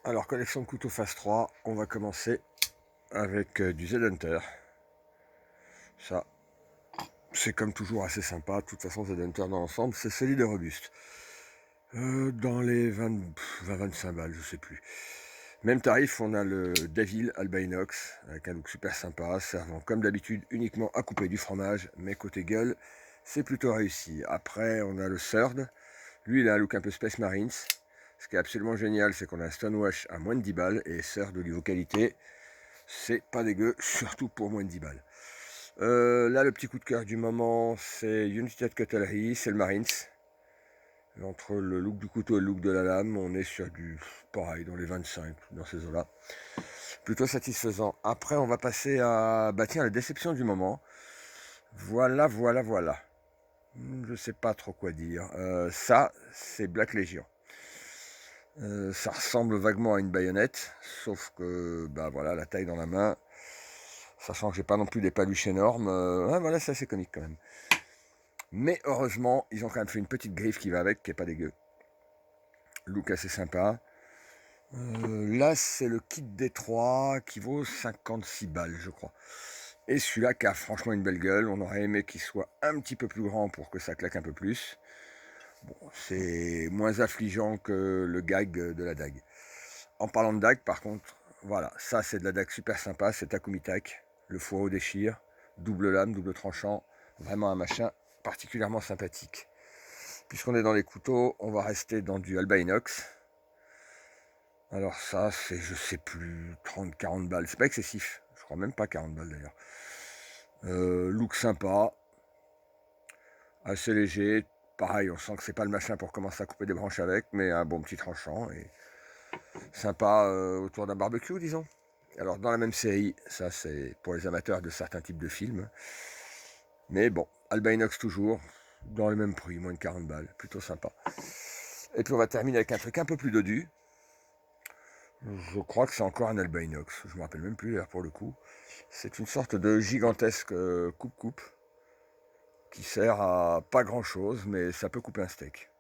Alors, collection de couteaux phase 3, on va commencer avec du Z-Hunter. Ça, c'est comme toujours assez sympa. De toute façon, Z-Hunter dans l'ensemble, c'est solide et robuste. Dans les 20-25 balles, je sais plus. Même tarif, on a le Devil Alba Inox, avec un look super sympa, servant comme d'habitude uniquement à couper du fromage, mais côté gueule, c'est plutôt réussi. Après, on a le Third. Lui, il a un look un peu Space Marines. Ce qui est absolument génial, c'est qu'on a un Stonewash à moins de 10 balles, et Third au niveau qualité, c'est pas dégueu, surtout pour moins de 10 balles. Là, le petit coup de cœur du moment, c'est United Cutlery, c'est le Marines. Entre le look du couteau et le look de la lame, on est sur du pareil, dans les 25, dans ces eaux-là. Plutôt satisfaisant. Après, on va passer à, bah tiens, la déception du moment. Voilà. Je sais pas trop quoi dire. Ça, c'est Black Legion. Ça ressemble vaguement à une baïonnette, sauf que, bah voilà, la taille dans la main, sachant que j'ai pas non plus des paluches énormes, ouais, voilà, c'est assez comique quand même. Mais heureusement, ils ont quand même fait une petite griffe qui va avec, qui est pas dégueu. Look assez sympa. Là, c'est le kit D3 qui vaut 56 balles, je crois. Et celui-là qui a franchement une belle gueule. On aurait aimé qu'il soit un petit peu plus grand pour que ça claque un peu plus. Bon, c'est moins affligeant que le gag de la dague. En parlant de dague, par contre, voilà, ça c'est de la dague super sympa, c'est Takumi Tak. Le fourreau déchire, double lame, double tranchant, vraiment un machin particulièrement sympathique. Puisqu'on est dans les couteaux, on va rester dans du Alba Inox. Alors ça, c'est, je sais plus, 30-40 balles. C'est pas excessif. Je crois même pas 40 balles d'ailleurs. Look sympa. Assez léger. Pareil, on sent que c'est pas le machin pour commencer à couper des branches avec, mais un bon petit tranchant. Et sympa autour d'un barbecue, disons. Alors dans la même série, ça c'est pour les amateurs de certains types de films. Mais bon, Alba Inox toujours, dans le même prix, moins de 40 balles. Plutôt sympa. Et puis on va terminer avec un truc un peu plus dodu. Je crois que c'est encore un Alba Inox, je me rappelle même plus d'ailleurs pour le coup. C'est une sorte de gigantesque coupe-coupe qui sert à pas grand chose, mais ça peut couper un steak.